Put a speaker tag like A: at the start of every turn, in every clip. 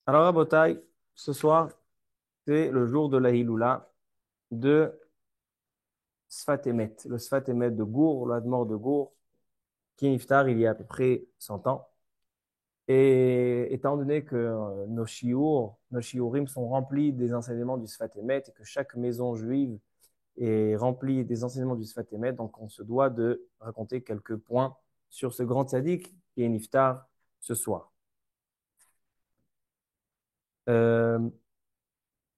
A: Alors, Rabotai, ce soir, c'est le jour de la Hiloula de Sfat Emet, le Sfat Emet de Gour, l'Admor de Gour, qui est niftar il y a à peu près 100 ans. Et étant donné que nos shiurim sont remplis des enseignements du Sfat Emet et que chaque maison juive est remplie des enseignements du Sfat Emet, donc on se doit de raconter quelques points sur ce grand tzaddik qui est niftar ce soir. Euh,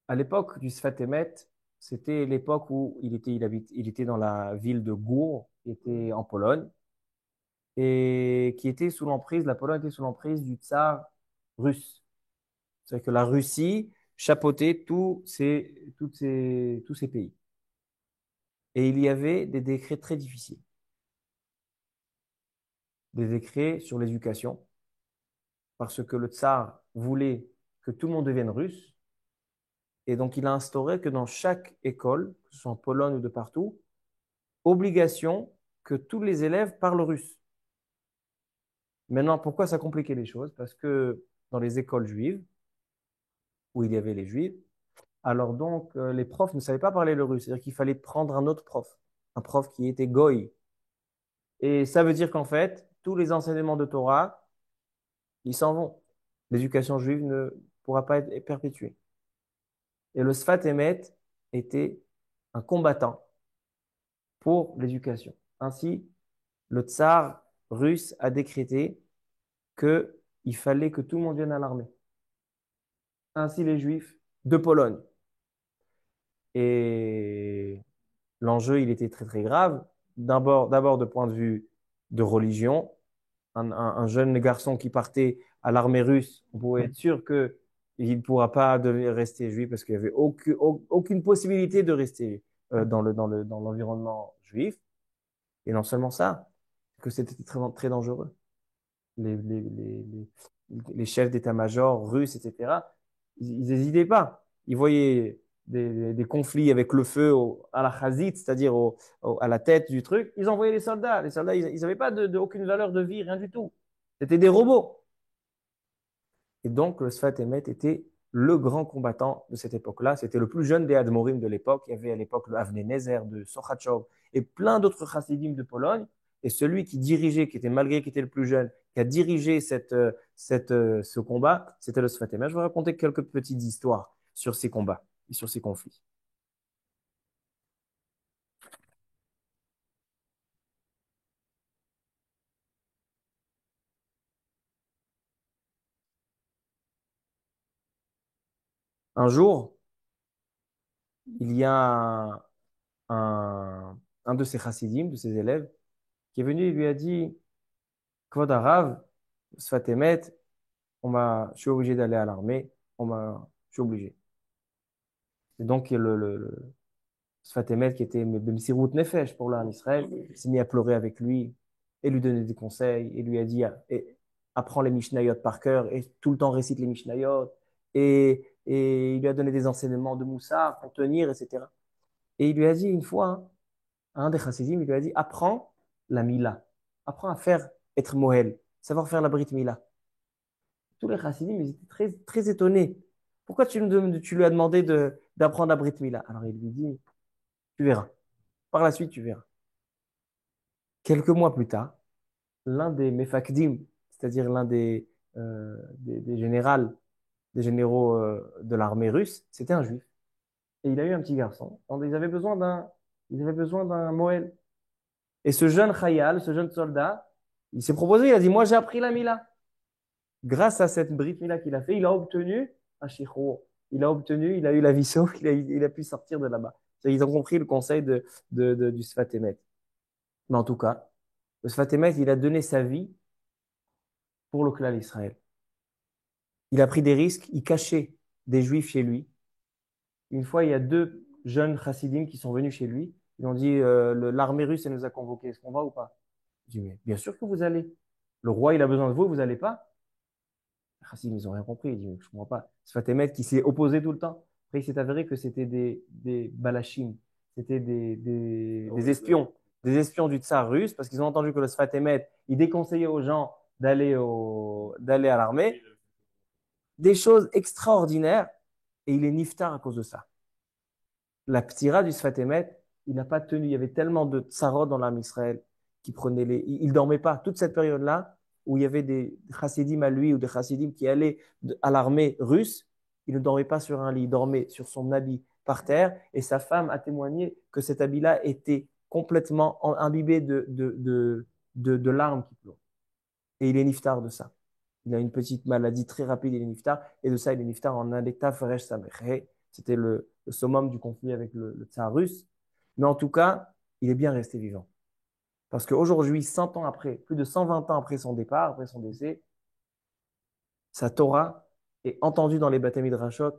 A: À l'époque du Sfat Emet, c'était l'époque où il était dans la ville de Gour, qui était en Pologne, et qui était sous l'emprise, la Pologne était sous l'emprise du tsar russe. C'est-à-dire que la Russie chapeautait tous ces pays. Et il y avait des décrets très difficiles, des décrets sur l'éducation, parce que le tsar voulait que tout le monde devienne russe, et donc il a instauré que dans chaque école, que ce soit en Pologne ou de partout, obligation que tous les élèves parlent russe. Maintenant, pourquoi ça compliquait les choses? Parce que dans les écoles juives, où il y avait les juifs, alors donc les profs ne savaient pas parler le russe. C'est-à-dire qu'il fallait prendre un autre prof, un prof qui était goy. Et ça veut dire qu'en fait, tous les enseignements de Torah, ils s'en vont. L'éducation juive ne pourra pas être perpétuée. Et le Sfat Emet était un combattant pour l'éducation. Ainsi, le tsar russe a décrété qu'il fallait que tout le monde vienne à l'armée. Ainsi les Juifs de Pologne. Et l'enjeu, il était très très grave. D'abord de point de vue de religion, un jeune garçon qui partait à l'armée russe, on pouvait être sûr que il ne pourra pas rester juif parce qu'il n'y avait aucune possibilité de rester dans l'environnement juif. Et non seulement ça, que c'était très, très dangereux. Les, les, les, les, les chefs d'état-major russes, etc., ils n'hésitaient pas. Ils voyaient des conflits avec le feu à la chazit, c'est-à-dire à la tête du truc. Ils envoyaient les soldats. Les soldats, ils n'avaient pas aucune valeur de vie, rien du tout. C'était des robots. Et donc, le Sfat Emet était le grand combattant de cette époque-là. C'était le plus jeune des Admorim de l'époque. Il y avait à l'époque le Avnei Nezer de Sochachov et plein d'autres chassidim de Pologne. Et celui qui dirigeait, qui était malgré qu'il était le plus jeune, qui a dirigé ce combat, c'était le Sfat Emet. Je vais raconter quelques petites histoires sur ces combats et sur ces conflits. Un jour, il y a un de ses chassidim, de ses élèves, qui est venu et lui a dit, Kvod Arav, Sfat Emet, je suis obligé d'aller à l'armée, je suis obligé. Et donc, le Sfatemet, qui était Bemsirut Nefesh pour l'âme Israël, s'est mis à pleurer avec lui et lui donner des conseils et lui a dit, apprends les Mishnayot par cœur et tout le temps récite les Mishnayot et il lui a donné des enseignements de Moussa pour tenir, etc. Et il lui a dit une fois, hein, un des chassidim, il lui a dit, apprends la Mila, apprends à faire, être Moël, savoir faire la Brit Mila. Tous les chassidim, ils étaient très, très étonnés. Pourquoi tu lui as demandé d'apprendre la Brit Mila? Alors il lui dit, tu verras. Par la suite, tu verras. Quelques mois plus tard, l'un des Mefakdim, c'est-à-dire l'un des des généraux de l'armée russe, c'était un juif. Et il a eu un petit garçon. Donc, ils avaient besoin d'un Moël. Et ce jeune Khayal, ce jeune soldat, il s'est proposé, il a dit, moi j'ai appris la Mila. Grâce à cette Brit Mila qu'il a fait, il a obtenu un shichrour. Il a eu la vie sauve, il a pu sortir de là-bas. Ils ont compris le conseil du Sfat Emet. Mais en tout cas, le Sfat Emet, il a donné sa vie pour le clan d'Israël. Il a pris des risques, il cachait des juifs chez lui. Une fois, il y a deux jeunes chassidim qui sont venus chez lui. Ils ont dit, l'armée russe, elle nous a convoqués, est-ce qu'on va ou pas? Il dit, mais bien sûr que vous allez. Le roi, il a besoin de vous, vous n'allez pas? Les chassidim, ils n'ont rien compris. Ils disent, je ne comprends pas. Sfat Emet qui s'est opposé tout le temps. Après, il s'est avéré que c'était des balachim, c'était des espions du tsar russe, parce qu'ils ont entendu que le Sfat Emet, il déconseillait aux gens d'aller à l'armée. des choses extraordinaires, et il est niftar à cause de ça. La ptira du Sfat Emet, il n'a pas tenu. Il y avait tellement de tsarot dans l'âme Israël qui prenaient les. Il ne dormait pas. Toute cette période-là, où il y avait des chassidim à lui ou des chassidim qui allaient à l'armée russe, il ne dormait pas sur un lit, il dormait sur son habit par terre. Et sa femme a témoigné que cet habit-là était complètement imbibé de larmes qui pleurent. Et il est niftar de ça. Il a une petite maladie très rapide, il est niftar. Et de ça, il est niftar en un état Feresh Samechet. C'était le summum du conflit avec le tsar russe. Mais en tout cas, il est bien resté vivant. Parce qu'aujourd'hui, 100 ans après, plus de 120 ans après son départ, après son décès, sa Torah est entendue dans les Beth Midrashot.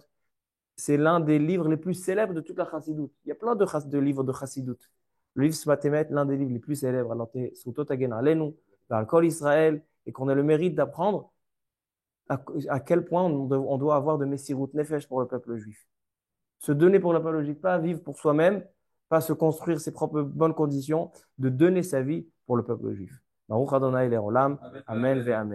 A: C'est l'un des livres les plus célèbres de toute la Chassidoute. Il y a plein de livres de Chassidoute. Le livre Sfat Emet, l'un des livres les plus célèbres, alors Srutot Hagen Alenu, dans Kol Israël, et qu'on a le mérite d'apprendre à quel point on doit avoir de Messirut Nefesh pour le peuple juif. Se donner pour le peuple juif, pas vivre pour soi-même, pas se construire ses propres bonnes conditions, de donner sa vie pour le peuple juif. Baruch Adonai Le'olam, Amen ve Amen.